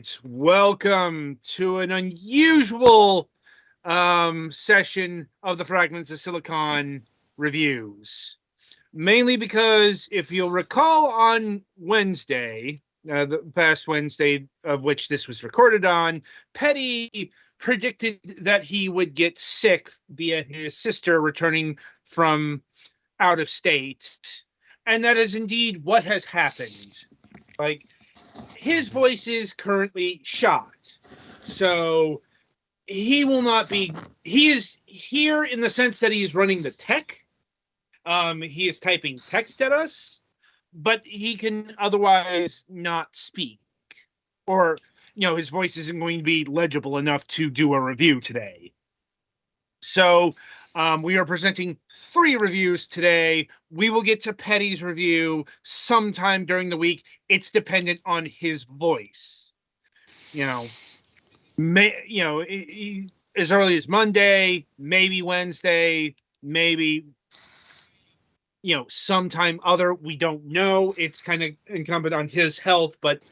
right, welcome to an unusual session of the Fragments of Silicon reviews. Mainly because, if you'll recall, on Wednesday, the past Wednesday of which this was recorded on, Petty predicted that he would get sick via his sister returning from out of state, and that is indeed what has happened. Like, his voice is currently shot, so he will not be. He is here in the sense that he's running the tech. He is typing text at us, but he can otherwise not speak, or his voice isn't going to be legible enough to do a review today. So we are presenting 3 reviews today. We will get to Petty's review sometime during the week. It's dependent on his voice. As early as Monday, maybe Wednesday, maybe sometime other. We don't know. It's kind of incumbent on his health, but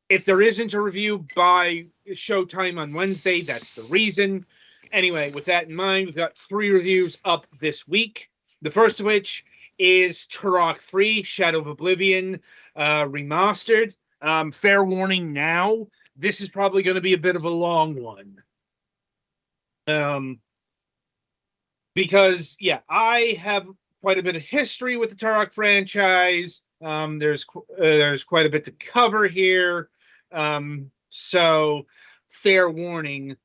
if there isn't a review by showtime on Wednesday, that's the reason. Anyway, with that in mind, we've got 3 reviews up this week. The first of which is Turok 3, Shadow of Oblivion, Remastered. Fair warning now, this is probably going to be a bit of a long one. Because, I have quite a bit of history with the Turok franchise. There's quite a bit to cover here. So, fair warning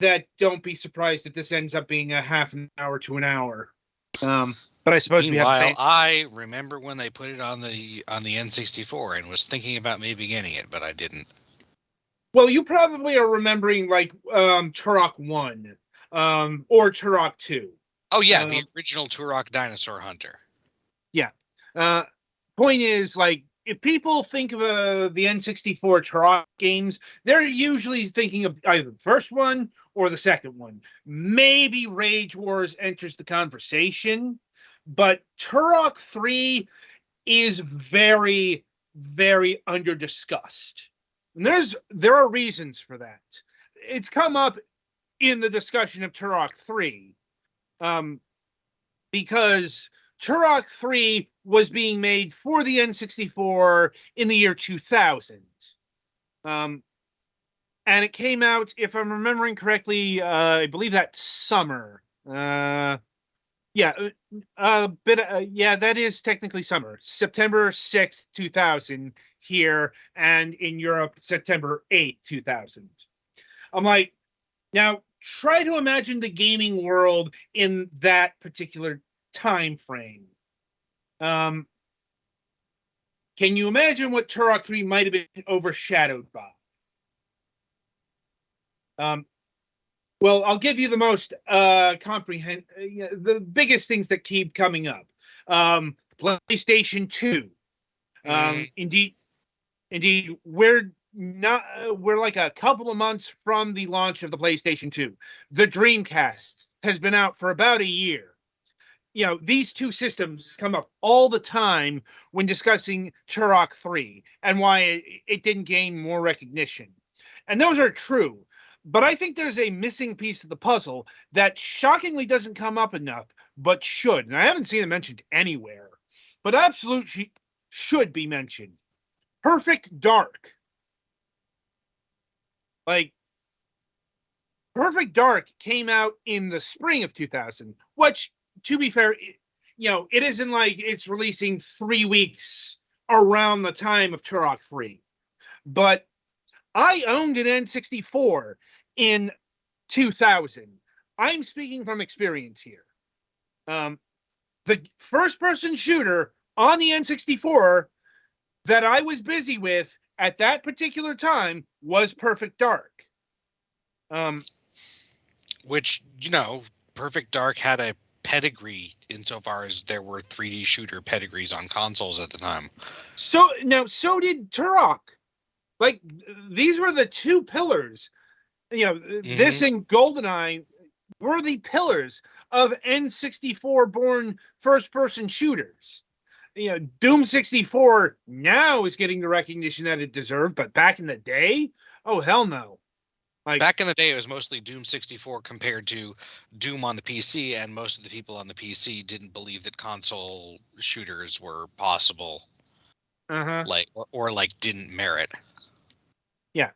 that don't be surprised if this ends up being a half an hour to an hour. But I suppose Meanwhile, I remember when they put it on the N64 and was thinking about maybe getting it, but I didn't. Well, you probably are remembering like Turok 1 or Turok 2. Oh yeah, the original Turok Dinosaur Hunter. Yeah. Point is, like, if people think of the N64 Turok games, they're usually thinking of either the first one or the second one. Maybe Rage Wars enters the conversation, but Turok 3 is very, very under-discussed. And there are reasons for that. It's come up in the discussion of Turok 3, because Turok 3 was being made for the N64 in the year 2000. And it came out, if I'm remembering correctly, I believe that summer. That is technically summer. September 6th, 2000 here, and in Europe, September 8th, 2000. I'm like, now try to imagine the gaming world in that particular time frame. Can you imagine what Turok 3 might have been overshadowed by? Well, I'll give you the most the biggest things that keep coming up. PlayStation 2. Indeed, we're like a couple of months from the launch of the PlayStation 2. The Dreamcast has been out for about a year. These two systems come up all the time when discussing Turok 3 and why it didn't gain more recognition. And those are true. But I think there's a missing piece of the puzzle that shockingly doesn't come up enough, but should. And I haven't seen it mentioned anywhere, but absolutely should be mentioned. Perfect Dark. Like, Perfect Dark came out in the spring of 2000, which, to be fair, it isn't like it's releasing 3 weeks around the time of Turok 3. But I owned an N64 in 2000. I'm speaking from experience here. The first-person shooter on the N64 that I was busy with at that particular time was Perfect Dark. Which, Perfect Dark had a pedigree insofar as there were 3D shooter pedigrees on consoles at the time. So did Turok. Like, these were the 2 pillars. This and GoldenEye were the pillars of N64-born first-person shooters. Doom 64 now is getting the recognition that it deserved, but back in the day, oh hell no. Like back in the day, it was mostly Doom 64 compared to Doom on the PC, and most of the people on the PC didn't believe that console shooters were possible, like or like didn't merit. Yeah.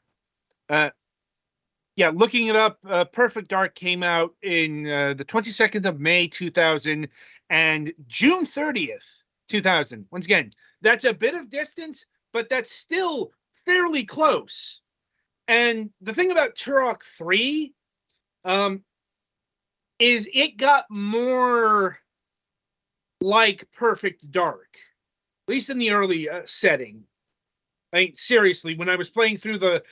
Yeah, looking it up, Perfect Dark came out in the 22nd of May 2000 and June 30th, 2000. Once again, that's a bit of distance, but that's still fairly close. And the thing about Turok 3 is it got more like Perfect Dark, at least in the early setting. I mean, seriously, when I was playing through the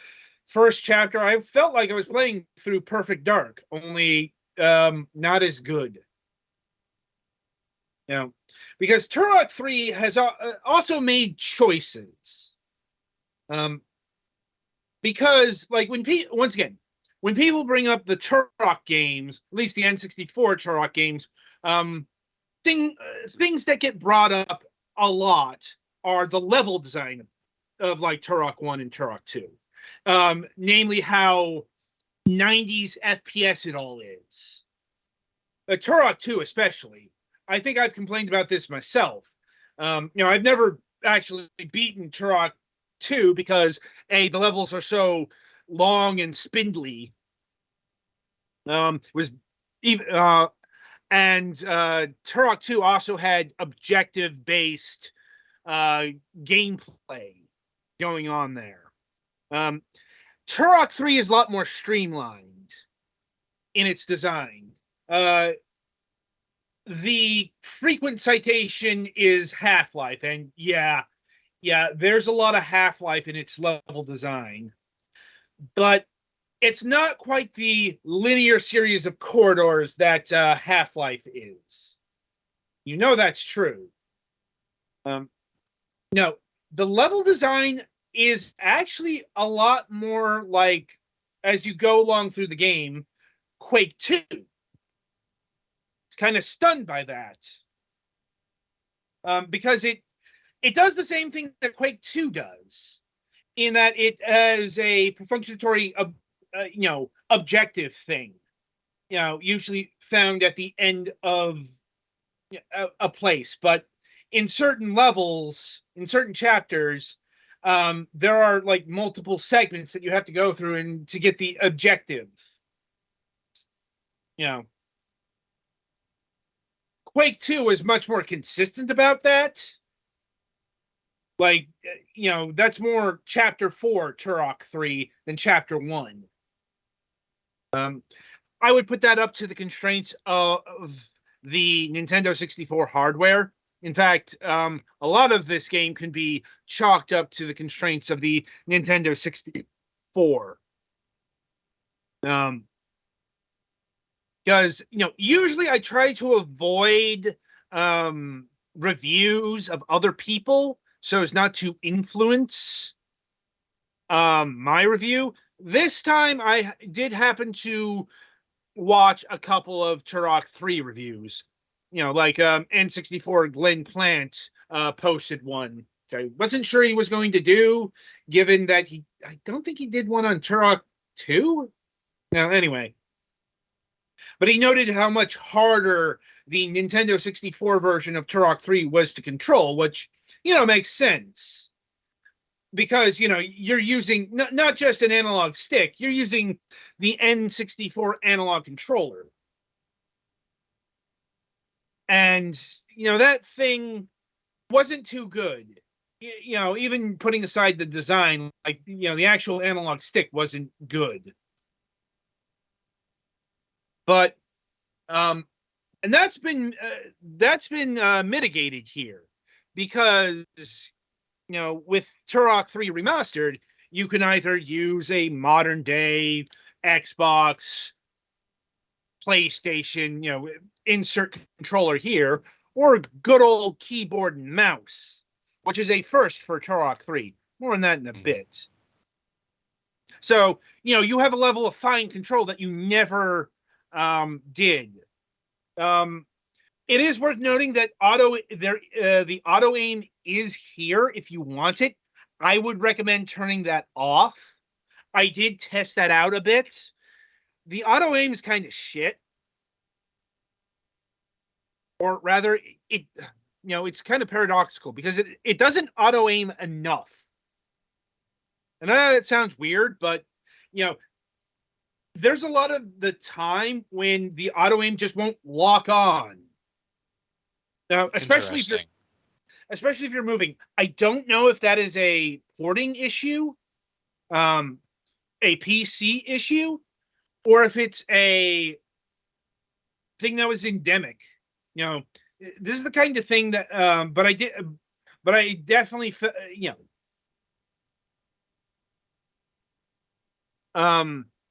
first chapter, I felt like I was playing through Perfect Dark, only not as good. Because Turok 3 has also made choices. Because, like, when people bring up the Turok games, at least the N64 Turok games, things that get brought up a lot are the level design of like Turok 1 and Turok 2. Namely how 90s FPS it all is. Turok 2 especially. I think I've complained about this myself. I've never actually beaten Turok 2 because the levels are so long and spindly. And Turok 2 also had objective-based gameplay going on there. Turok 3 is a lot more streamlined in its design. The frequent citation is Half-Life, and yeah, there's a lot of Half-Life in its level design. But it's not quite the linear series of corridors that Half-Life is. You know that's true. No, the level design is actually a lot more like, as you go along through the game, Quake 2. It's kind of stunned by that. Because it does the same thing that Quake 2 does, in that it has a perfunctory, objective thing, usually found at the end of a place. But in certain levels, in certain chapters, there are like multiple segments that you have to go through and to get the objective. Quake 2 is much more consistent about that. Like, that's more Chapter 4 Turok 3 than Chapter 1. I would put that up to the constraints of the Nintendo 64 hardware. In fact, a lot of this game can be chalked up to the constraints of the Nintendo 64. Because, usually I try to avoid reviews of other people so as not to influence my review. This time I did happen to watch a couple of Turok 3 reviews. Like N64 Glenn Plant posted one, which I wasn't sure he was going to do, given that I don't think he did one on Turok 2. Now, anyway. But he noted how much harder the Nintendo 64 version of Turok 3 was to control, which, makes sense. Because, you're using not just an analog stick, you're using the N64 analog controller. And, that thing wasn't too good. Even putting aside the design, like, the actual analog stick wasn't good. But, and that's been mitigated here, because, with Turok 3 Remastered, you can either use a modern day Xbox, PlayStation, insert controller here, or good old keyboard and mouse, which is a first for Turok 3. More on that in a bit. So, you have a level of fine control that you never did. It is worth noting that the auto aim is here if you want it. I would recommend turning that off. I did test that out a bit. The auto aim is kind of shit. Or rather, it's kind of paradoxical because it doesn't auto aim enough. And I know that sounds weird, but there's a lot of the time when the auto aim just won't lock on. Now, especially if you're moving. I don't know if that is a porting issue, a PC issue, or if it's a thing that was endemic. This is the kind of thing that, but I definitely,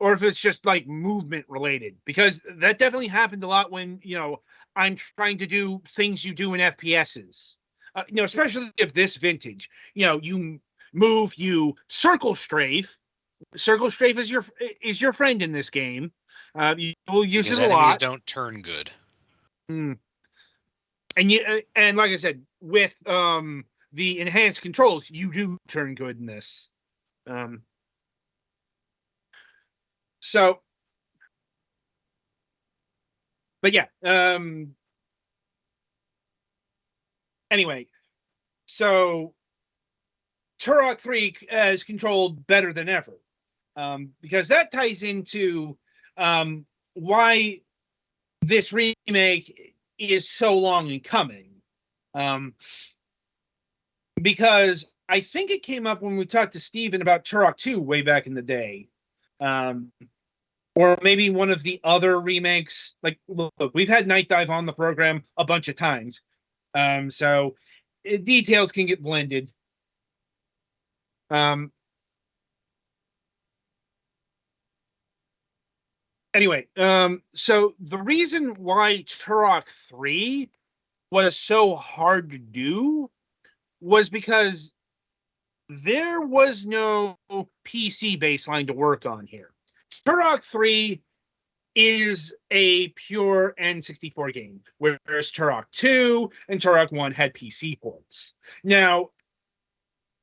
or if it's just like movement related, because that definitely happened a lot when, I'm trying to do things you do in FPSs, especially of this vintage. You move, you circle strafe. Circle strafe is your friend in this game. You will use because it a lot. Enemies don't turn good. And like I said, with the enhanced controls, you do turn good in this. So, but yeah. Anyway, so Turok 3 is controlled better than ever, because that ties into why this remake is so long in coming. Because I think it came up when we talked to Steven about Turok 2 way back in the day. Or maybe one of the other remakes. Like, look, we've had Night Dive on the program a bunch of times. So details can get blended. Anyway, so the reason why Turok 3 was so hard to do was because there was no PC baseline to work on here. Turok 3 is a pure N64 game, whereas Turok 2 and Turok 1 had PC ports. Now,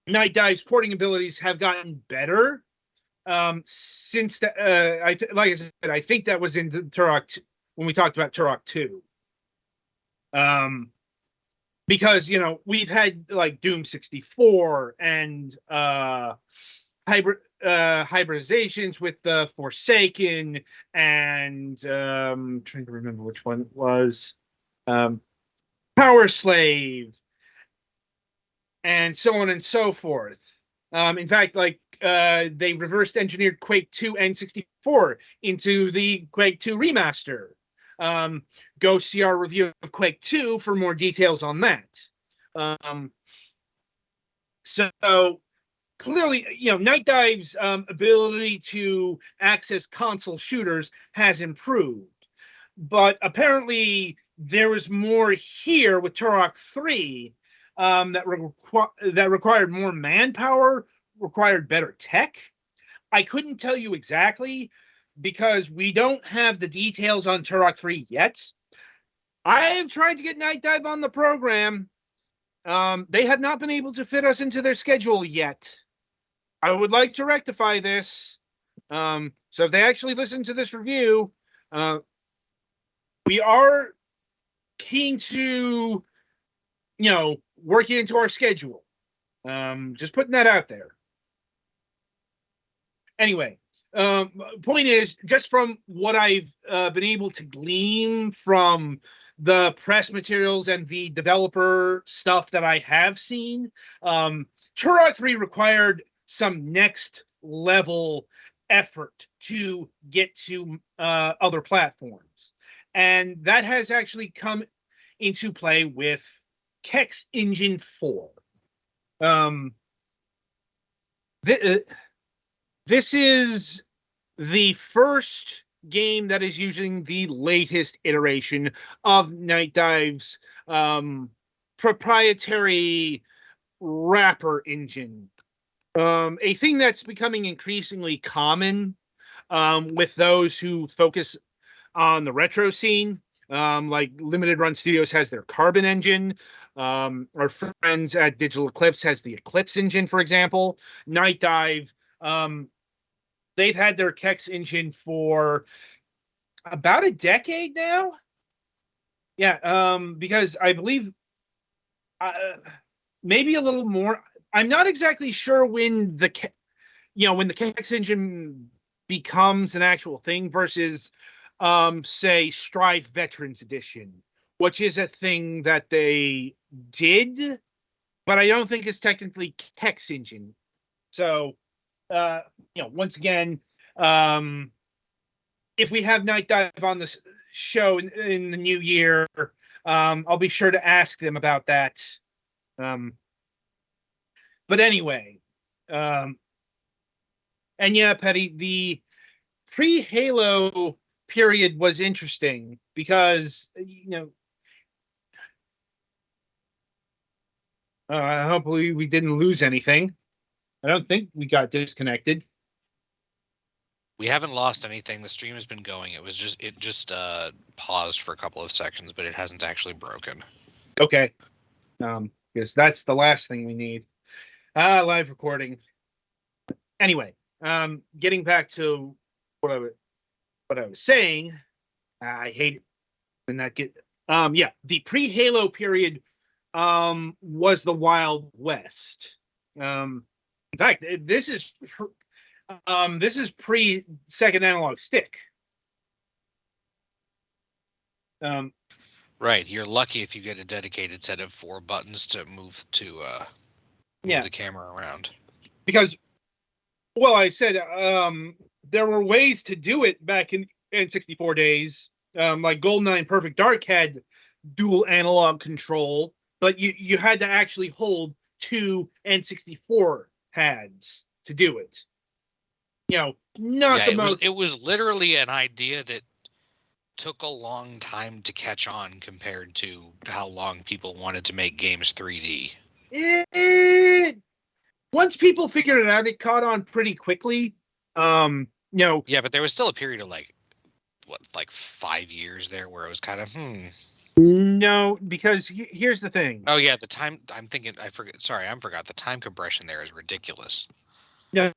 Night Dive's porting abilities have gotten better since like I said, I think that was in Turok when we talked about Turok 2. Because we've had like Doom 64 and hybridizations with the Forsaken and I'm trying to remember which one it was, Power Slave, and so on and so forth. In fact, like they reversed engineered Quake 2 N64 into the Quake 2 remaster. Go see our review of Quake 2 for more details on that. So clearly, Night Dive's ability to access console shooters has improved, but apparently there was more here with Turok 3 that required more manpower, required better tech. I couldn't tell you exactly because we don't have the details on Turok 3 yet. I have tried to get Night Dive on the program. They have not been able to fit us into their schedule yet. I would like to rectify this. So if they actually listen to this review, we are keen to, work it into our schedule. Just putting that out there. Anyway, point is, just from what I've been able to glean from the press materials and the developer stuff that I have seen, Turok 3 required some next level effort to get to other platforms. And that has actually come into play with Kex Engine 4. This is the first game that is using the latest iteration of Night Dive's proprietary wrapper engine. A thing that's becoming increasingly common with those who focus on the retro scene. Like Limited Run Studios has their Carbon engine. Our friends at Digital Eclipse has the Eclipse engine, for example. Night Dive, they've had their Kex engine for about a decade now. Yeah, because I believe maybe a little more. I'm not exactly sure when the Kex engine becomes an actual thing versus say Strive Veterans Edition, which is a thing that they did, but I don't think it's technically Kex engine. So once again, if we have Night Dive on the show in the new year, I'll be sure to ask them about that. But anyway, and yeah, Petty, the pre-Halo period was interesting because hopefully we didn't lose anything. I don't think we got disconnected. We haven't lost anything. The stream has been going. It just paused for a couple of seconds, but it hasn't actually broken. Okay. Because that's the last thing we need. Live recording. Anyway, getting back to what I was saying, I hate it when that get. The pre-Halo period was the Wild West. In fact, this is pre-second analog stick. Right, you're lucky if you get a dedicated set of 4 buttons to move the camera around. Because, well, I said there were ways to do it back in N64 days. Like GoldenEye Perfect Dark had dual analog control, but you had to actually hold 2 N64 pads to do it. It was literally an idea that took a long time to catch on compared to how long people wanted to make games 3D. Once people figured it out, it caught on pretty quickly. Yeah, but there was still a period of like 5 years there where it was kind of No, because here's the thing. Oh yeah, the time I'm thinking I forgot the time compression there is ridiculous. Yeah,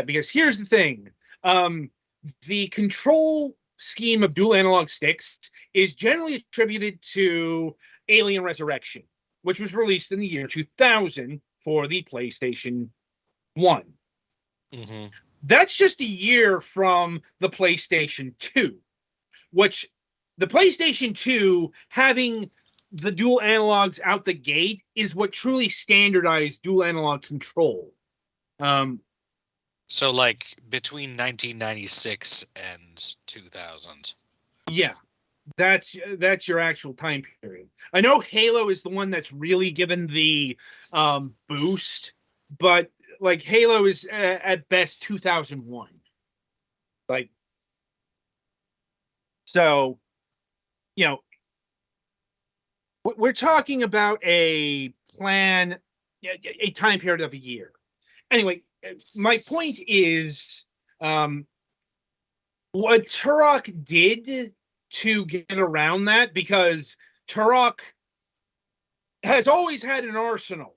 because here's the thing. The control scheme of dual analog sticks is generally attributed to Alien Resurrection, which was released in the year 2000 for the PlayStation 1. Mm-hmm. That's just a year from the PlayStation 2, which the PlayStation 2 having the dual analogs out the gate is what truly standardized dual analog control. So like between 1996 and 2000. Yeah, that's your actual time period. I know Halo is the one that's really given the boost, but like Halo is at best 2001. Like, so, we're talking about a time period of a year. Anyway, my point is, what Turok did to get around that, because Turok has always had an arsenal.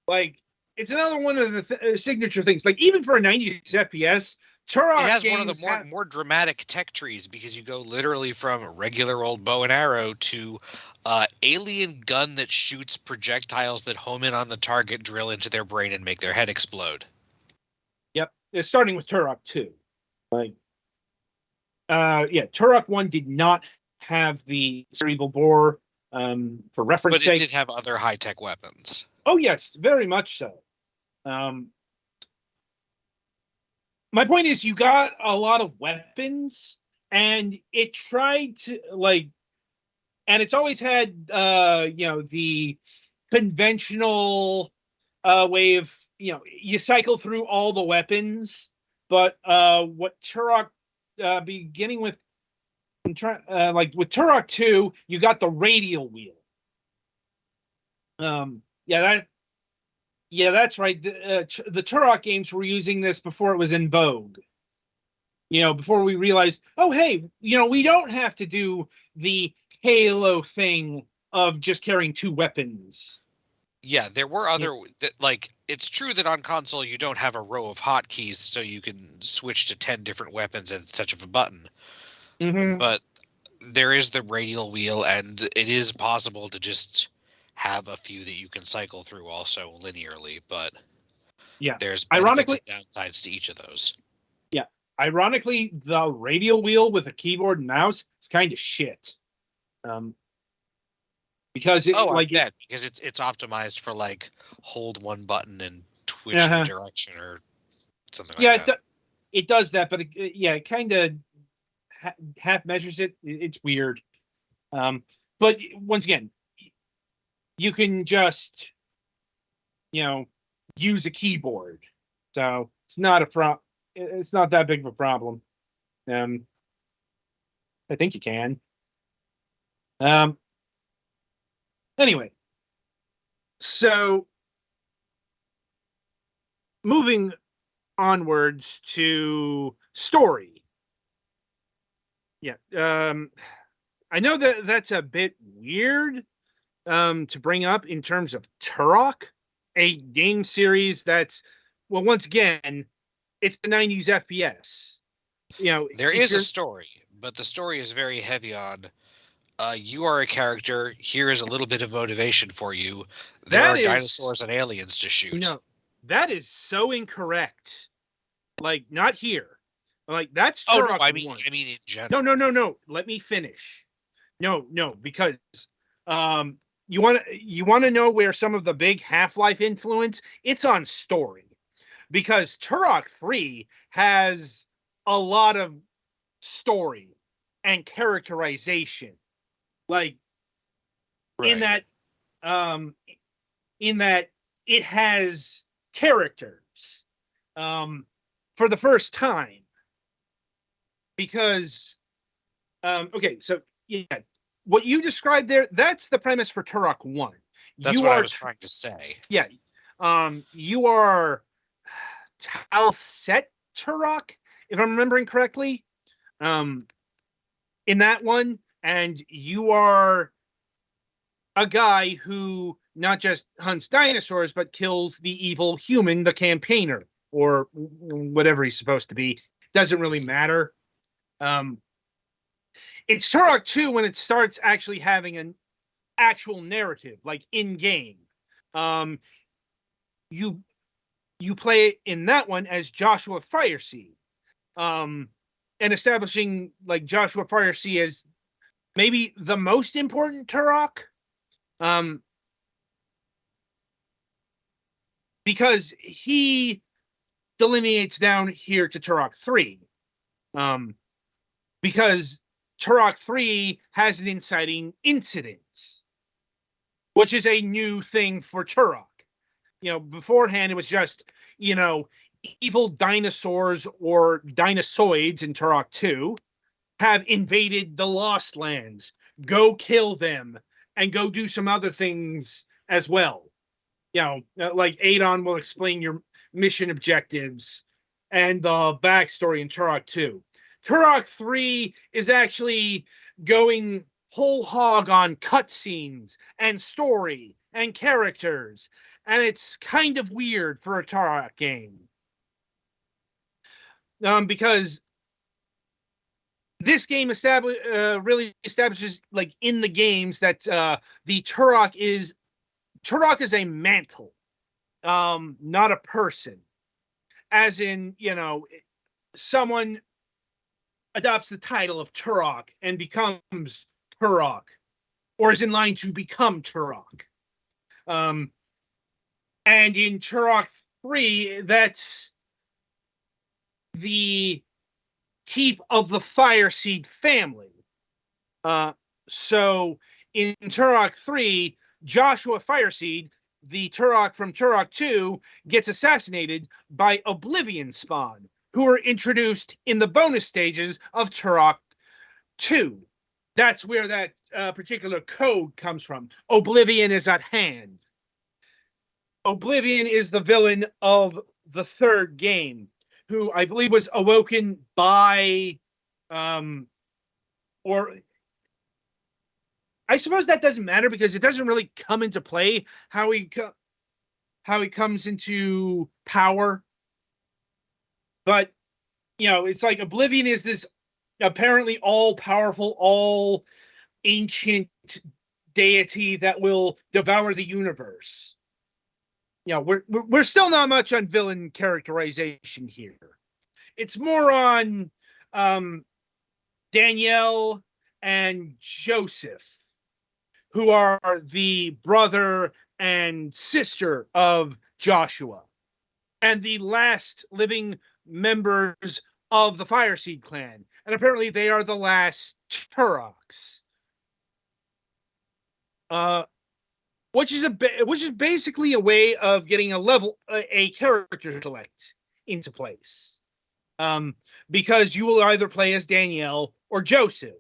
Like, it's another one of the signature things. Like, even for a 90s FPS, Turok it has one of the more dramatic tech trees, because you go literally from regular old bow and arrow to alien gun that shoots projectiles that home in on the target, drill into their brain, and make their head explode. Yep, it's starting with Turok 2. Like, Turok 1 did not have the cerebral bore, for reference sake. But it did have other high-tech weapons. Oh, yes, very much so. My point is, you got a lot of weapons, and it tried to, and it's always had, the conventional way of, you cycle through all the weapons, but what Turok, beginning with, with Turok 2, you got the radial wheel. That's right. The Turok games were using this before it was in vogue. Before we realized, oh, hey, we don't have to do the Halo thing of just carrying 2 weapons. Yeah, there were other like it's true that on console you don't have a row of hotkeys, so you can switch to 10 different weapons at the touch of a button. Mm-hmm. But there is the radial wheel, and it is possible to just have a few that you can cycle through also linearly. But yeah, there's benefits ironically, and downsides to each of those. yeah, ironically, the radial wheel with a keyboard and mouse is kind of shit. Because because it's optimized for like hold one button and twitch in a direction or something like that. It does that, but it kind of half measures it. It's weird. But once again, you can just use a keyboard, so it's not it's not that big of a problem. I think you can. Anyway, so moving onwards to story. Yeah. I know that that's a bit weird to bring up in terms of Turok, a game series that's, well, once again, it's the 90s FPS. There is a story, but the story is very heavy on you are a character. Here is a little bit of motivation for you. There are dinosaurs and aliens to shoot. No, that is so incorrect. Like, not here. Like, that's Turok. Oh, no, I mean in general. No. Let me finish. No, because you want to know where some of the big Half-Life influence? It's on story. Because Turok 3 has a lot of story and characterization. Like, right. in that it has characters for the first time. Because okay, so yeah, what you described there, that's the premise for Turok 1. That's what I was trying to say. Yeah. You are Talset Turok, if I'm remembering correctly. In that one, and you are a guy who not just hunts dinosaurs, but kills the evil human, the campaigner, or whatever he's supposed to be. Doesn't really matter. It's Turok 2 when it starts actually having an actual narrative, like in-game. You play in that one as Joshua Fireseed, and establishing like Joshua Fireseed as maybe the most important Turok, because he delineates down here to Turok 3, because Turok 3 has an inciting incident, which is a new thing for Turok. Beforehand it was just, evil dinosaurs or dinosaurs in Turok 2 have invaded the Lost Lands. Go kill them and go do some other things as well. Like Adon will explain your mission objectives and the backstory in Turok 2. Turok 3 is actually going whole hog on cutscenes and story and characters, and it's kind of weird for a Turok game. Because this game really establishes, like, in the games that the Turok is a mantle, not a person. As in, someone adopts the title of Turok and becomes Turok, or is in line to become Turok. And in Turok 3, that's the keep of the Fireseed family. So in Turok 3, Joshua Fireseed, the Turok from Turok 2, gets assassinated by Oblivion spawn, who are introduced in the bonus stages of Turok 2. That's where that particular code comes from. Oblivion is at hand. Oblivion is the villain of the third game. who I believe was awoken by, or I suppose that doesn't matter because it doesn't really come into play how he comes into power. But it's like Oblivion is this apparently all-powerful, all-ancient deity that will devour the universe. We're still not much on villain characterization here. It's more on Danielle and Joseph, who are the brother and sister of Joshua, and the last living members of the Fireseed clan. And apparently they are the last Turoks. Which is basically a way of getting a character select into place. Because you will either play as Danielle or Joseph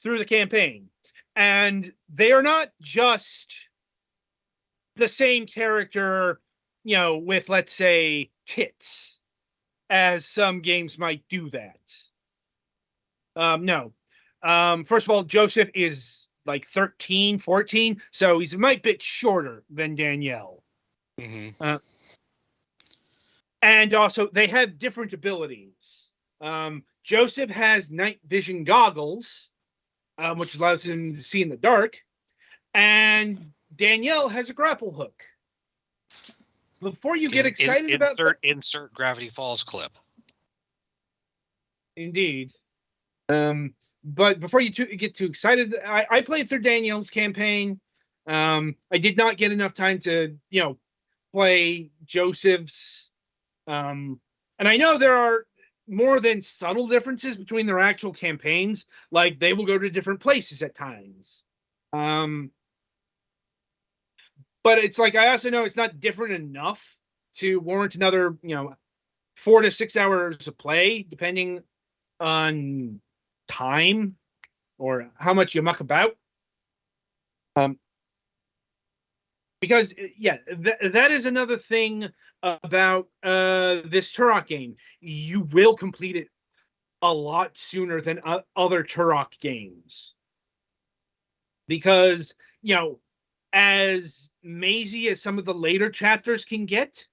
through the campaign. And they are not just the same character, with, let's say, tits, as some games might do that. No. First of all, Joseph is like 13, 14, so he's a might bit shorter than Danielle. Mm-hmm. And also, they have different abilities. Joseph has night vision goggles, which allows him to see in the dark, and Danielle has a grapple hook. Before you get excited insert Gravity Falls clip. Indeed. But before you get too excited, I played through Danielle's campaign. I did not get enough time to, play Joseph's. And I know there are more than subtle differences between their actual campaigns. Like, they will go to different places at times. But it's like, I also know it's not different enough to warrant another, 4 to 6 hours of play, depending on time or how much you muck about. Because that is another thing about this Turok game. You will complete it a lot sooner than other Turok games, because as mazy as some of the later chapters can get,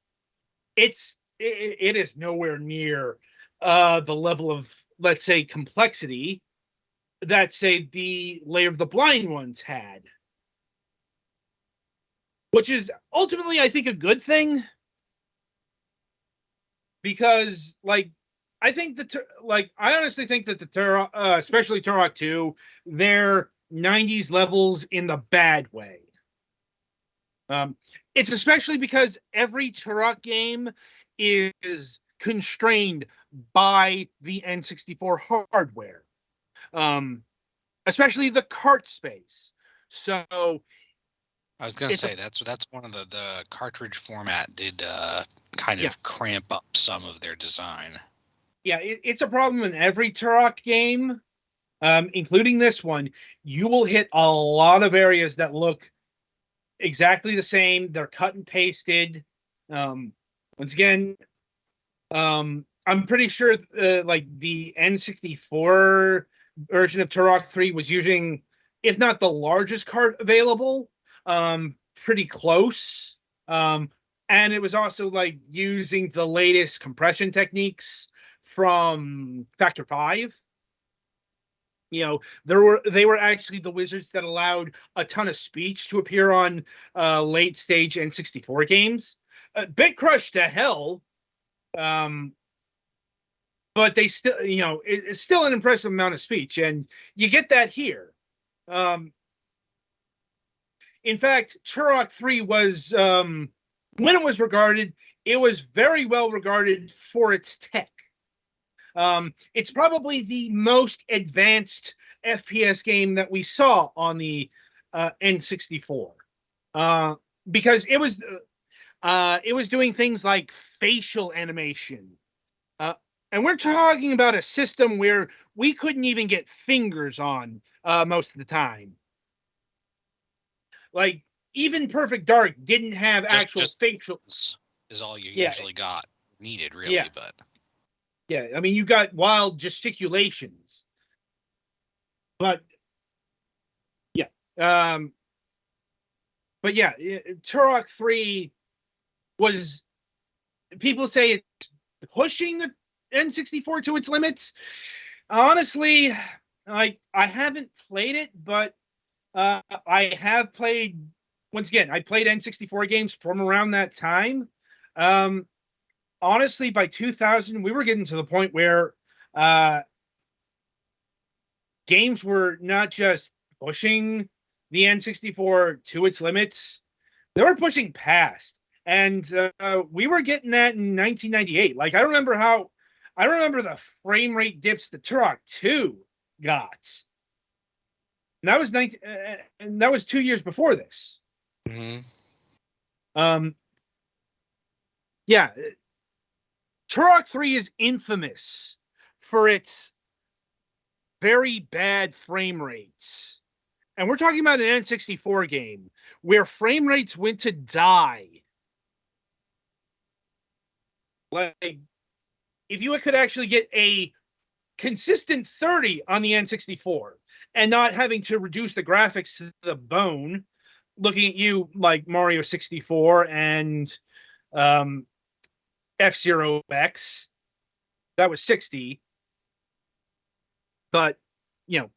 it is nowhere near the level of, let's say, complexity that, say, the Lair of the Blind Ones had. Which is ultimately, I think, a good thing. Because, I honestly think that the Turok, especially Turok 2, they're 90s levels in the bad way. It's especially because every Turok game is constrained by the N64 hardware. Especially the cart space. So I was going to say that's one of the cartridge format did kind of cramp up some of their design. Yeah, it's a problem in every Turok game, including this one. You will hit a lot of areas that look exactly the same. They're cut and pasted. Once again, I'm pretty sure the N64 version of Turok 3 was using, if not the largest cart available, pretty close. And it was also using the latest compression techniques from Factor 5. They were actually the wizards that allowed a ton of speech to appear on late stage N64 games. Bit crushed to hell. But they still, it's still an impressive amount of speech, and you get that here. In fact, Turok 3 was, when it was regarded, it was very well regarded for its tech. It's probably the most advanced FPS game that we saw on the N64, because it was doing things like facial animation. And we're talking about a system where we couldn't even get fingers on most of the time. Even Perfect Dark didn't have actual facial. Is all you usually got. needed, really. Yeah, I mean, you got wild gesticulations, but yeah, Turok 3 was, people say it's pushing the N64 to its limits. Honestly, I haven't played it, but I have played, once again, I played N64 games from around that time. Honestly, by 2000, we were getting to the point where games were not just pushing the N64 to its limits, they were pushing past. And we were getting that in 1998. Like, I remember the frame rate dips that Turok 2 got. And that was and that was 2 years before this. Mm-hmm. Yeah, Turok 3 is infamous for its very bad frame rates. And we're talking about an N64 game where frame rates went to die. Like, if you could actually get a consistent 30 on the N64 and not having to reduce the graphics to the bone, looking at you like Mario 64 and F-Zero X, that was 60. But, you know,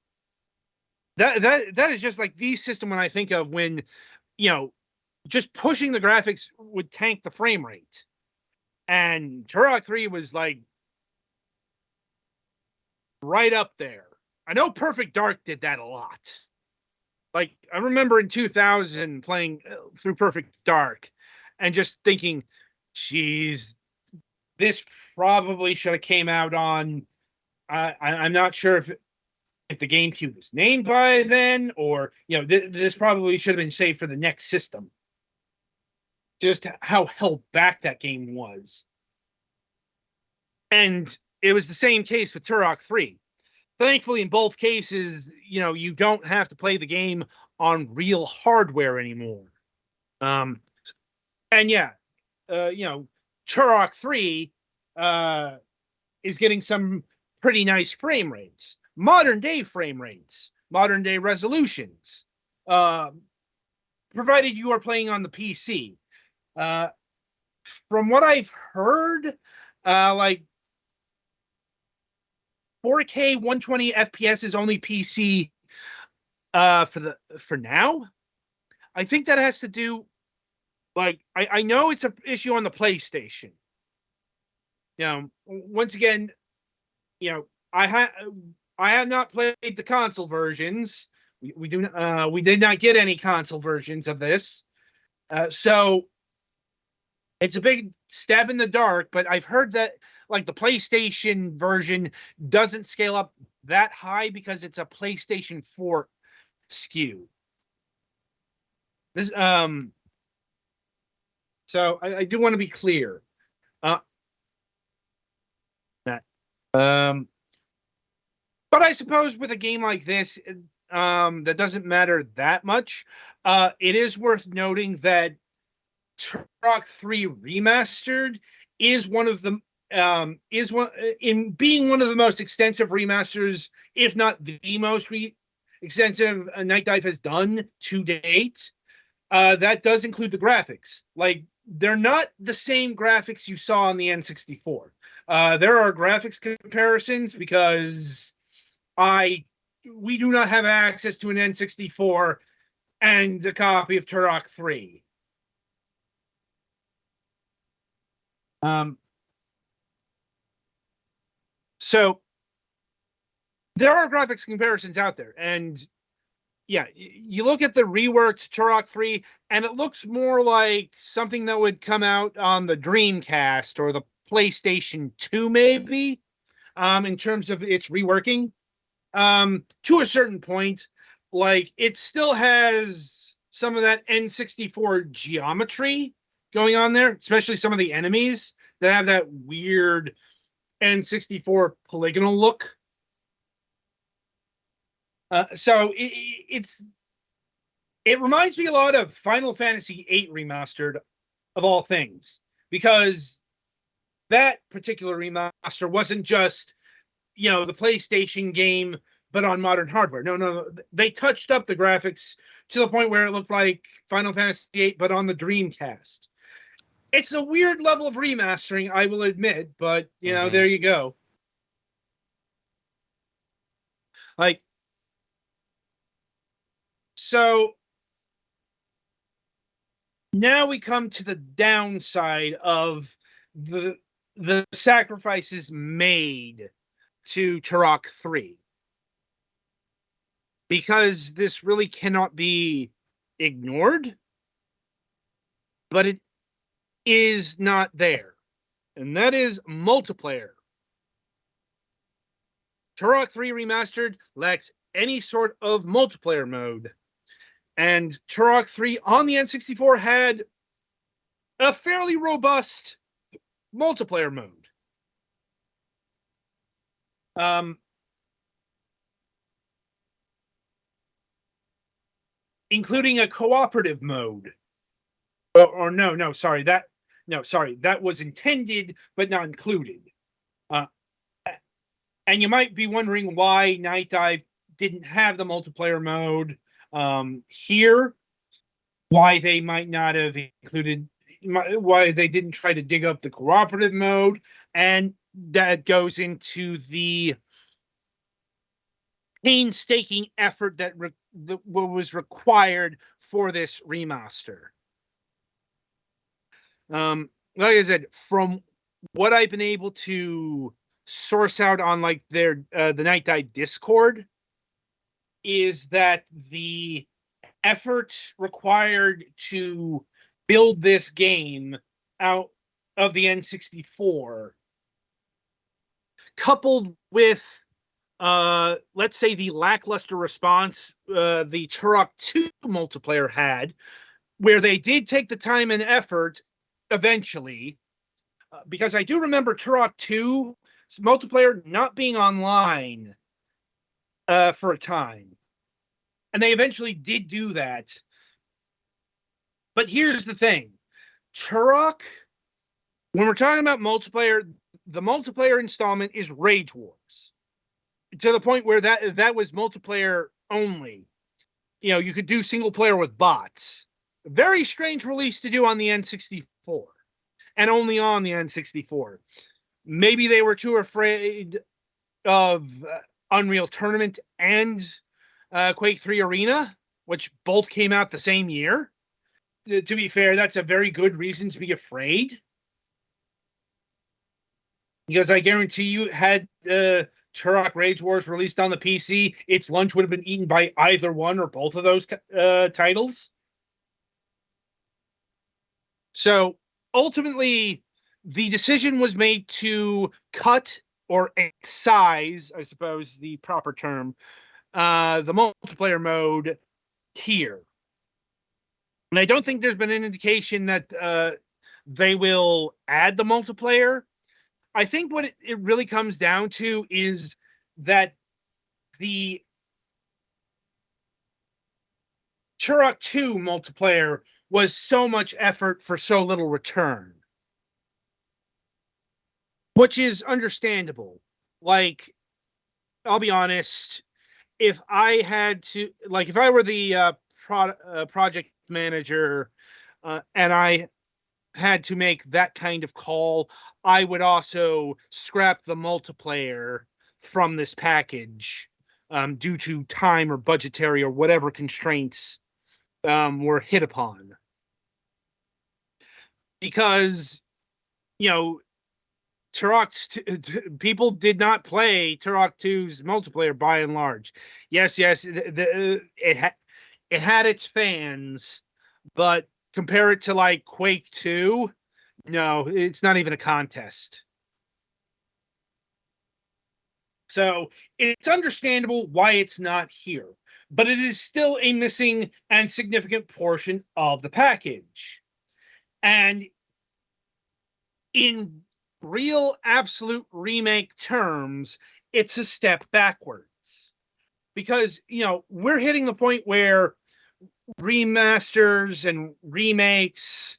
that is just like the system when I think of when, you know, just pushing the graphics would tank the frame rate. And Turok 3 was like right up there. I know Perfect Dark did that a lot. Like, I remember in 2000 playing through Perfect Dark and just thinking, geez, this probably should have came out on, I'm not sure if the GameCube was named by then, or, you know, this probably should have been saved for the next system. Just how held back that game was. And it was the same case with Turok 3. Thankfully, in both cases, you know, you don't have to play the game on real hardware anymore. And yeah, you know, Turok 3 is getting some pretty nice frame rates, modern day frame rates, modern day resolutions, provided you are playing on the PC. From what I've heard, like 4K 120 FPS is only PC for now. I think that has to do, like, I know it's an issue on the PlayStation. You know, once again, you know, I have not played the console versions. We did not get any console versions of this, so it's a big stab in the dark. But I've heard that, like, the PlayStation version doesn't scale up that high because it's a PlayStation 4 SKU. This so I do want to be clear. But I suppose with a game like this, that doesn't matter that much. It is worth noting that Turok 3 Remastered is one of the in being one of the most extensive remasters, if not the most extensive Night Dive has done to date. That does include the graphics. Like, they're not the same graphics you saw on the N64. There are graphics comparisons because we do not have access to an N64 and a copy of Turok 3. So there are graphics comparisons out there, and yeah, you look at the reworked Turok 3, and it looks more like something that would come out on the Dreamcast or the PlayStation 2, maybe, in terms of its reworking. To a certain point, like, it still has some of that N64 geometry going on there, especially some of the enemies that have that weird N64 polygonal look. So it reminds me a lot of Final Fantasy VIII Remastered, of all things, because that particular remaster wasn't just, the PlayStation game, but on modern hardware. No. They touched up the graphics to the point where it looked like Final Fantasy VIII, but on the Dreamcast. It's a weird level of remastering, I will admit, but, there you go. Like, so now we come to the downside of the sacrifices made to Turok 3. Because this really cannot be ignored, but it is not there. And that is multiplayer. Turok 3 Remastered lacks any sort of multiplayer mode. And Turok 3 on the N64 had a fairly robust multiplayer mode. Including a cooperative mode. That was intended, but not included. And you might be wondering why Night Dive didn't have the multiplayer mode here, why they might not have included, why they didn't try to dig up the cooperative mode, and that goes into the painstaking effort that was required for this remaster. Like I said, from what I've been able to source out on like their the Night Dive Discord, is that the effort required to build this game out of the N64, coupled with let's say the lackluster response the Turok 2 multiplayer had, where they did take the time and effort eventually, because I do remember Turok 2's multiplayer not being online for a time. And they eventually did do that. But here's the thing. Turok, when we're talking about multiplayer, the multiplayer installment is Rage Wars. To the point where that was multiplayer only. You could do single player with bots. Very strange release to do on the N64. And only on the N64. Maybe they were too afraid of Unreal Tournament and Quake 3 Arena, which both came out the same year. To be fair, that's a very good reason to be afraid. Because I guarantee you, had Turok Rage Wars released on the PC, its lunch would have been eaten by either one or both of those titles. So ultimately, the decision was made to cut or excise, I suppose the proper term, the multiplayer mode here. And I don't think there's been an indication that they will add the multiplayer. I think what it really comes down to is that the Turok 2 multiplayer was so much effort for so little return. Which is understandable. Like, I'll be honest, if I were the project manager and I had to make that kind of call, I would also scrap the multiplayer from this package due to time or budgetary or whatever constraints were hit upon. Because, Turok, people did not play Turok 2's multiplayer by and large. Yes, it had its fans, but compare it to like Quake 2, no, it's not even a contest. So it's understandable why it's not here, but it is still a missing and significant portion of the package. And in real absolute remake terms, it's a step backwards. Because, we're hitting the point where remasters and remakes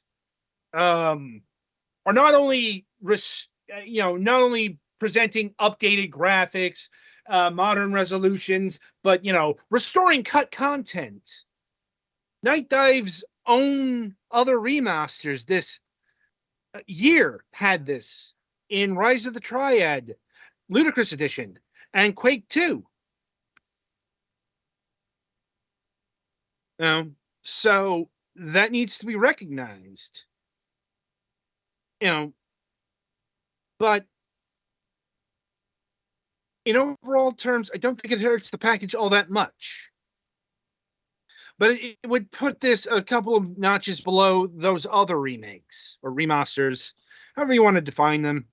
are not only not only presenting updated graphics, modern resolutions, but restoring cut content. Night Dive's own other remasters this year had this in Rise of the Triad, Ludicrous Edition, and Quake 2. So that needs to be recognized. But in overall terms, I don't think it hurts the package all that much. But it would put this a couple of notches below those other remakes or remasters, however you want to define them.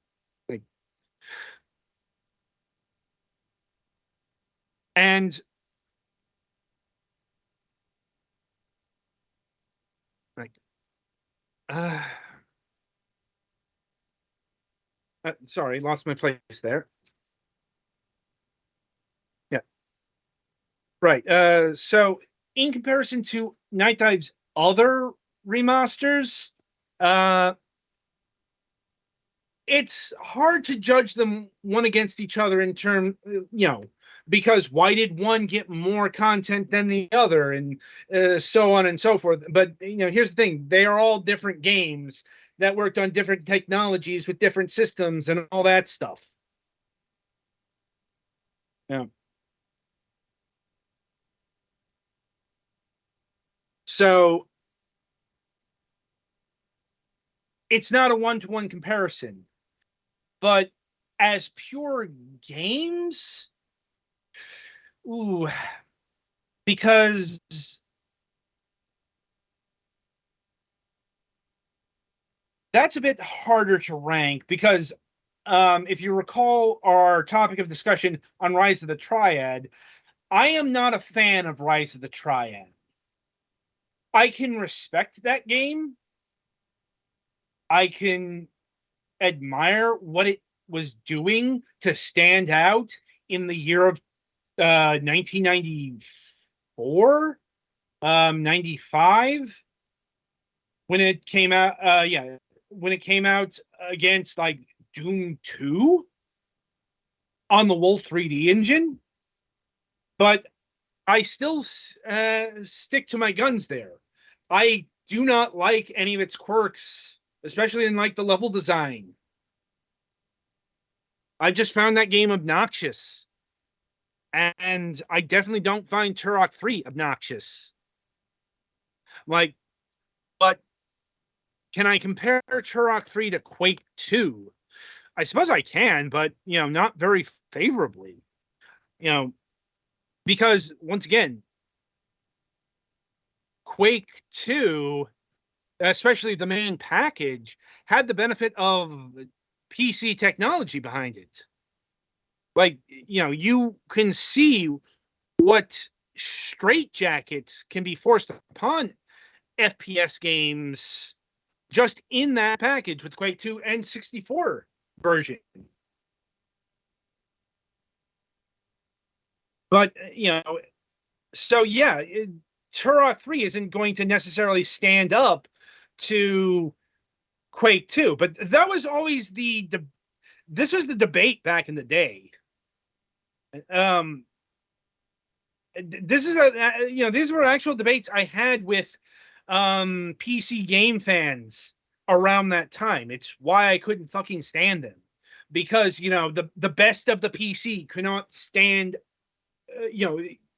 And sorry, lost my place there. Yeah. Right. So in comparison to Night Dive's other remasters, it's hard to judge them one against each other in term, because why did one get more content than the other, and so on and so forth. But here's the thing: they are all different games that worked on different technologies with different systems and all that stuff. Yeah. So it's not a one-to-one comparison, but as pure games, because that's a bit harder to rank, because if you recall our topic of discussion on Rise of the Triad, I am not a fan of Rise of the Triad. I can respect that game. I can admire what it was doing to stand out in the year of 1994, 95, when it came out. When it came out against like Doom 2 on the Wolf 3D engine. But I still stick to my guns there. I do not like any of its quirks, especially in like the level design. I just found that game obnoxious. And I definitely don't find Turok 3 obnoxious. But can I compare Turok 3 to Quake 2? I suppose I can, but not very favorably. Because once again, Quake 2, especially the main package, had the benefit of PC technology behind it. You can see what straitjackets can be forced upon FPS games just in that package with Quake 2 and 64 version. But, so yeah, Turok 3 isn't going to necessarily stand up to Quake 2, but that was always this was the debate back in the day. These were actual debates I had with PC game fans around that time. It's why I couldn't fucking stand them, because the best of the PC could not stand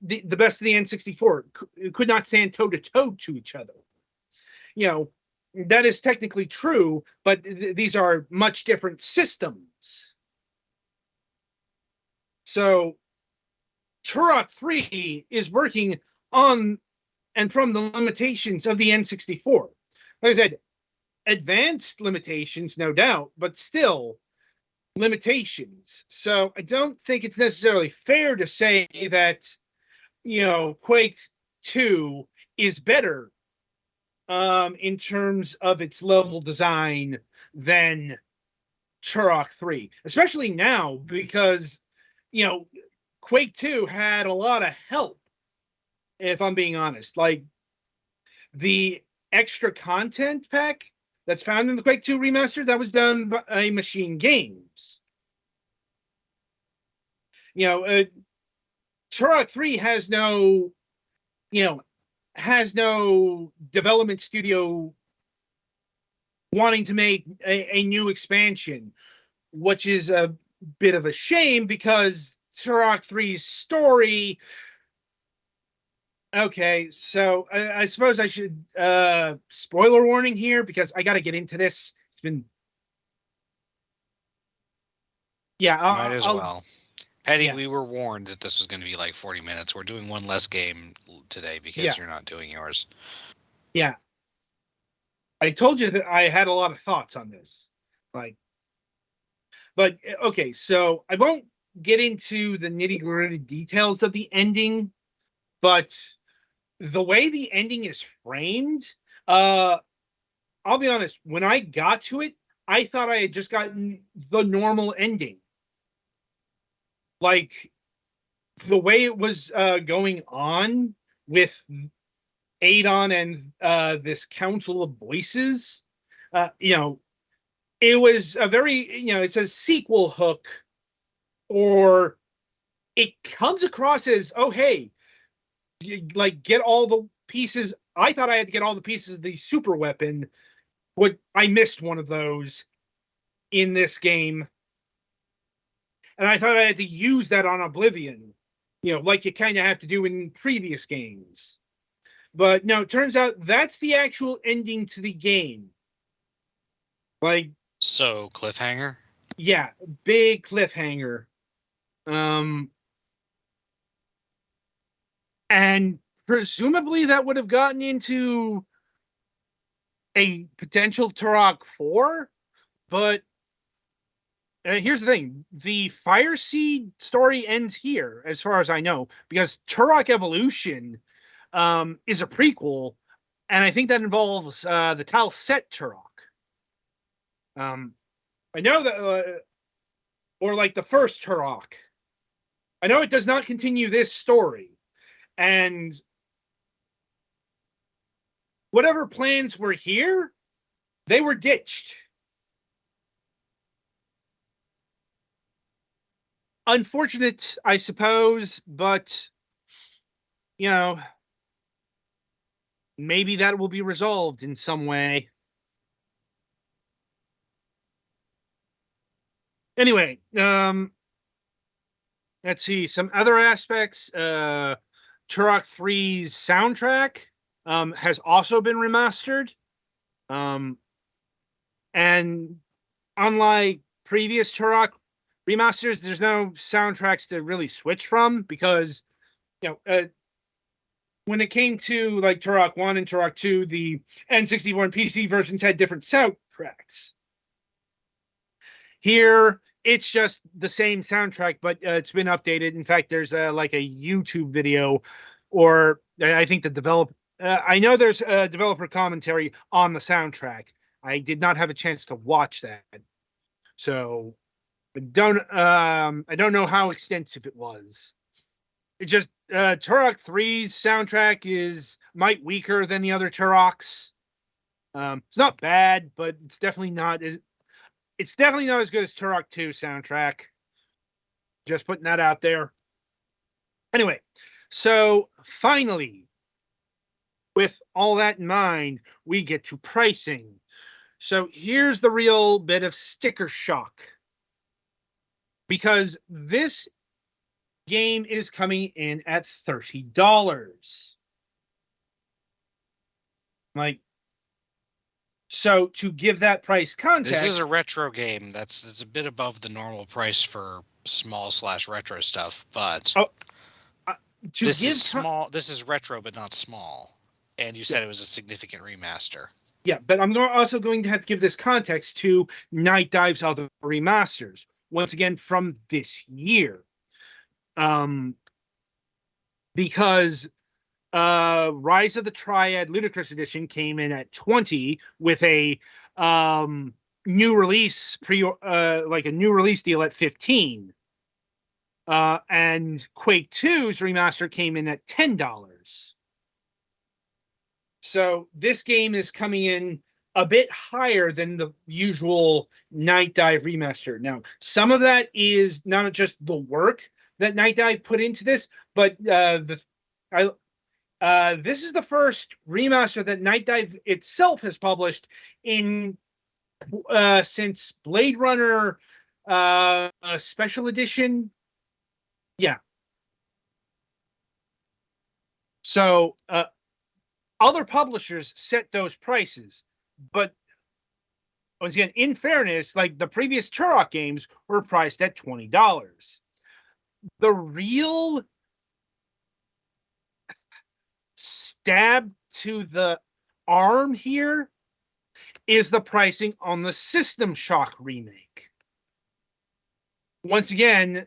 the best of the N64 could not stand toe to toe to each other. That is technically true, but these are much different systems. So Turok 3 is working on and from the limitations of the N64. Like I said, advanced limitations, no doubt, but still limitations. So I don't think it's necessarily fair to say that, Quake 2 is better in terms of its level design than Turok 3, especially now, because, Quake 2 had a lot of help, if I'm being honest. Like, the extra content pack that's found in the Quake 2 remaster that was done by Machine Games. Turok 3 has no development studio wanting to make a new expansion, which is a bit of a shame because Turok 3's story. Okay, so I suppose I should spoiler warning here because I got to get into this. It's been Might as well. Petty, yeah. we were warned that this was going to be like 40 minutes. We're doing one less game today because you're not doing yours. Yeah. I told you that I had a lot of thoughts on this. But okay, so I won't get into the nitty-gritty details of the ending, but the way the ending is framed, I'll be honest, when I got to it, I thought I had just gotten the normal ending. Like, the way it was going on with Adon and this Council of Voices, it was a very, it's a sequel hook, or it comes across as, oh, hey, get all the pieces. I thought I had to get all the pieces of the super weapon. I missed one of those in this game. And I thought I had to use that on Oblivion, like you kind of have to do in previous games. But no, it turns out that's the actual ending to the game. So, cliffhanger? Yeah, big cliffhanger. And presumably that would have gotten into a potential Turok 4, but here's the thing. The Fireseed story ends here, as far as I know, because Turok Evolution is a prequel, and I think that involves the Tal Set Turok. I know that, or like the first Turok. I know it does not continue this story, and whatever plans were here, they were ditched. Unfortunate, I suppose, but maybe that will be resolved in some way. Anyway, let's see some other aspects. Turok 3's soundtrack has also been remastered. And unlike previous Turok remasters, there's no soundtracks to really switch from because, when it came to like Turok 1 and Turok 2, the N64 and PC versions had different soundtracks. Here, it's just the same soundtrack, but it's been updated. In fact, there's like a YouTube video, or I think I know there's a developer commentary on the soundtrack. I did not have a chance to watch that, so I don't know how extensive it was. It just Turok 3's soundtrack might weaker than the other Turoks. It's not bad, but it's definitely not as good as Turok 2 soundtrack. Just putting that out there. Anyway, so finally, with all that in mind, we get to pricing. So here's the real bit of sticker shock. Because this game is coming in at $30. So to give that price context, this is a retro game. That's a bit above the normal price for small/retro stuff, but this is small. This is retro, but not small. And you said it was a significant remaster. Yeah, but I'm also going to have to give this context to Night Dive's other remasters. Once again, from this year. Because Rise of the Triad Ludicrous Edition came in at $20 with a new release a new release deal at $15. And Quake 2's remaster came in at $10. So this game is coming in a bit higher than the usual Night Dive remaster. Now, some of that is not just the work that Night Dive put into this, but this is the first remaster that Night Dive itself has published in since Blade Runner Special Edition. Yeah. So other publishers set those prices, but once again, in fairness, like the previous Turok games were priced at $20. The real stab to the arm here is the pricing on the System Shock remake. Once again,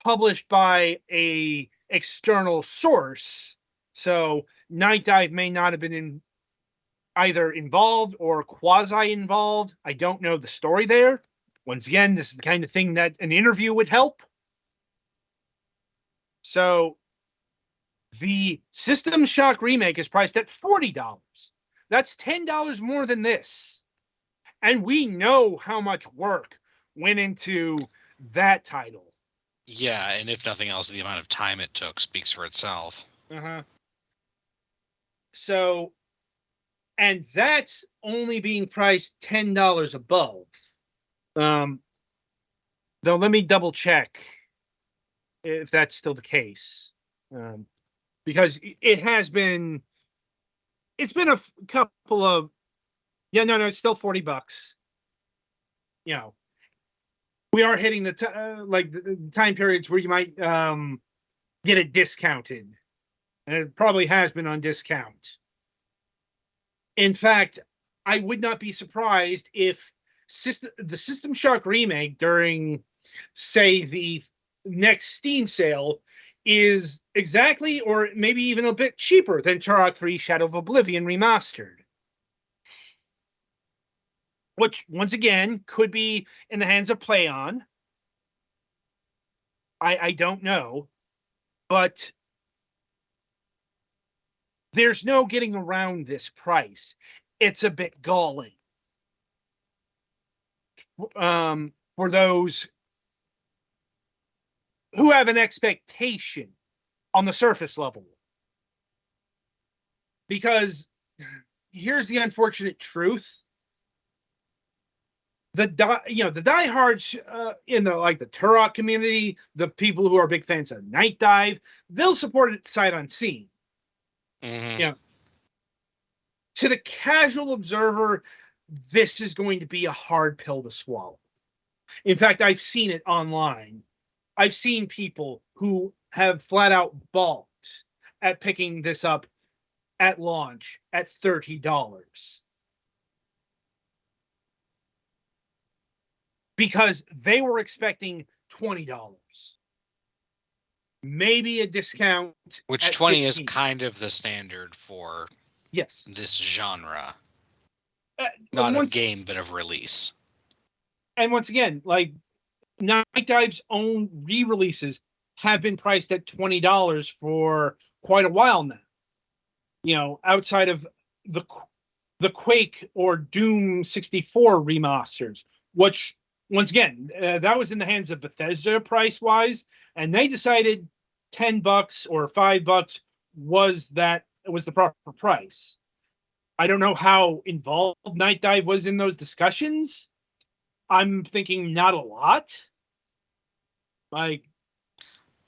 published by a external source, so Night Dive may not have been either involved or quasi-involved. I don't know the story there. Once again, this is the kind of thing that an interview would help. So the System Shock remake is priced at $40. That's $10 more than this. And we know how much work went into that title. Yeah, and if nothing else, the amount of time it took speaks for itself. Uh-huh. So, and that's only being priced $10 above. Though let me double check if that's still the case. Because it has been, it's been a couple of, yeah, no, it's still $40. You know, we are hitting the the time periods where you might get it discounted, and it probably has been on discount. In fact, I would not be surprised if the System Shock remake during, say, the next Steam sale is exactly or maybe even a bit cheaper than Turok 3 Shadow of Oblivion Remastered. Which, once again, could be in the hands of PlayOn. I don't know. But there's no getting around this price. It's a bit galling. For those who have an expectation on the surface level. Because here's the unfortunate truth. The diehards in the Turok community, the people who are big fans of Night Dive, they'll support it sight unseen. Mm-hmm. To the casual observer, this is going to be a hard pill to swallow. In fact, I've seen it online. I've seen people who have flat out balked at picking this up at launch at $30. Because they were expecting $20. Maybe a discount. Which 20 is kind of the standard for this genre. Not of game, but of release. And once again, Night Dive's own re-releases have been priced at $20 for quite a while now. Outside of the Quake or Doom 64 remasters, which, once again, that was in the hands of Bethesda price-wise, and they decided $10 or $5 was the proper price. I don't know how involved Night Dive was in those discussions. I'm thinking not a lot.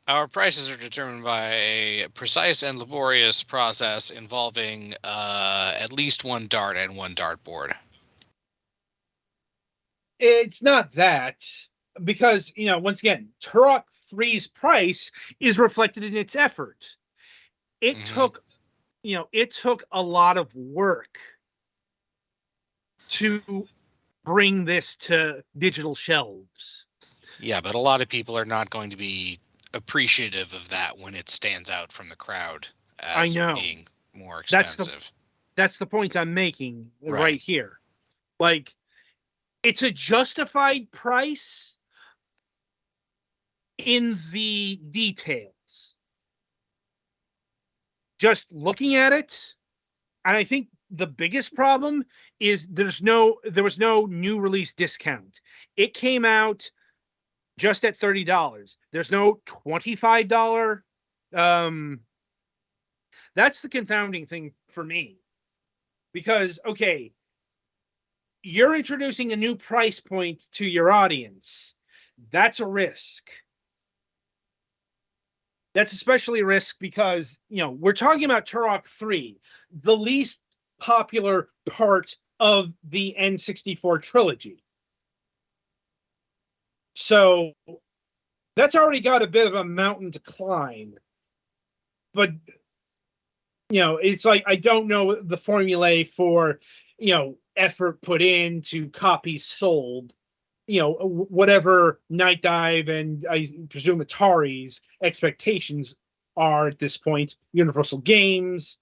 Our prices are determined by a precise and laborious process involving at least one dart and one dartboard. It's not that, because, once again, Turok 3's price is reflected in its effort. It took a lot of work to bring this to digital shelves. Yeah, but a lot of people are not going to be appreciative of that when it stands out from the crowd as being more expensive. That's the point I'm making right here. It's a justified price in the details. Just looking at it, and I think the biggest problem is there was no new release discount. It came out just at $30. There's no $25. That's the confounding thing for me. Because, okay, you're introducing a new price point to your audience. That's a risk. That's especially a risk because, we're talking about Turok 3, the least popular part of the N64 trilogy. So that's already got a bit of a mountain to climb. But, it's like I don't know the formulae for, effort put into copies sold. Whatever Night Dive and I presume Atari's expectations are at this point, Universal Games,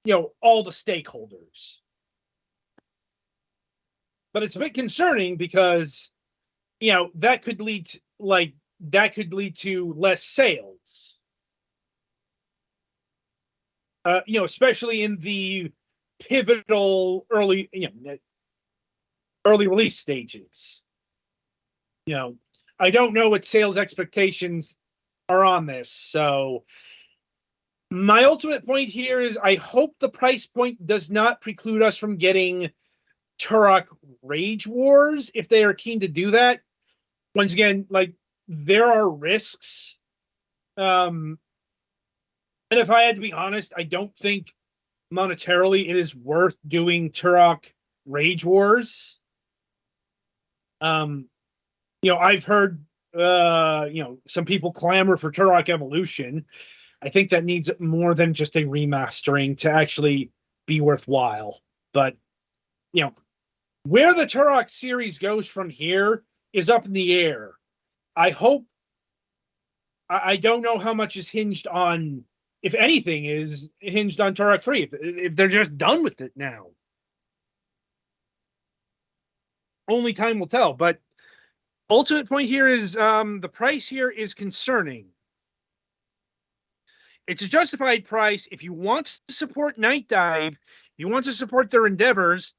all the stakeholders. But it's a bit concerning because, that could lead to less sales. Especially in the pivotal early release stages. I don't know what sales expectations are on this. So my ultimate point here is I hope the price point does not preclude us from getting Turok Rage Wars if they are keen to do that. Once again, there are risks. And if I had to be honest, I don't think monetarily it is worth doing Turok Rage Wars. I've heard, some people clamor for Turok Evolution. I think that needs more than just a remastering to actually be worthwhile. But, where the Turok series goes from here is up in the air. I don't know how much is hinged on, if anything is hinged on Turok 3, if they're just done with it now. Only time will tell, but ultimate point here is the price here is concerning. It's a justified price. If you want to support Night Dive, if you want to support their endeavors,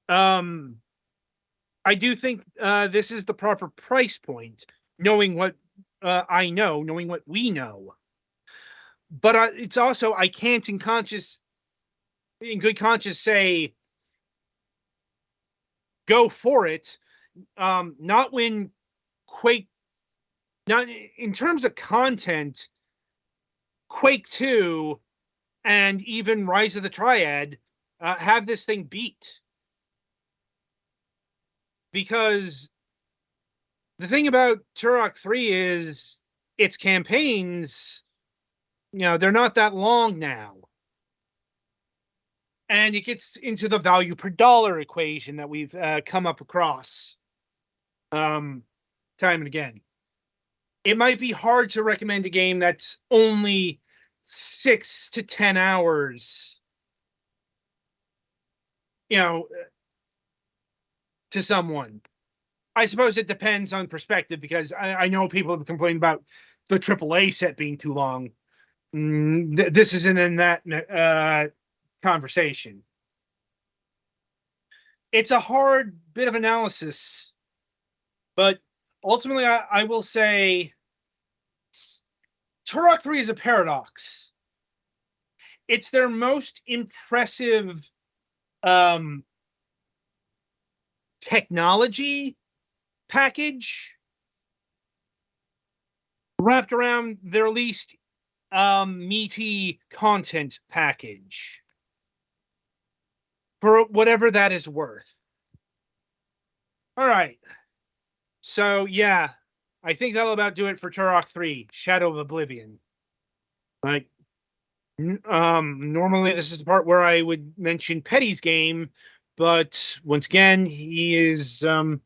I do think this is the proper price point, knowing what knowing what we know. But it's also, I can't in good conscience say, go for it. Not when Quake, not in terms of content, Quake 2 and even Rise of the Triad have this thing beat. Because the thing about Turok 3 is its campaigns, they're not that long now. And it gets into the value per dollar equation that we've come up across time and again. It might be hard to recommend a game that's only 6 to 10 hours, to someone. I suppose it depends on perspective, because I know people have complained about the AAA set being too long. This isn't in that conversation. It's a hard bit of analysis, but ultimately I will say Turok 3 is a paradox. It's their most impressive technology package wrapped around their least meaty content package, for whatever that is worth. All right. So, yeah, I think that'll about do it for Turok 3, Shadow of Oblivion. Normally this is the part where I would mention Petty's game, but once again, he is the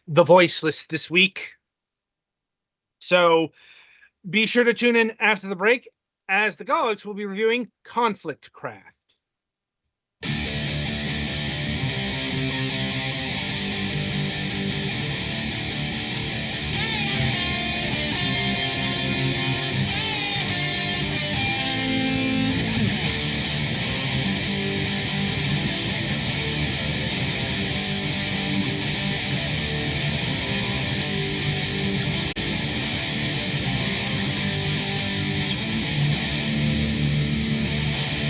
voiceless this week. So be sure to tune in after the break, as the Golics will be reviewing Conflict Craft.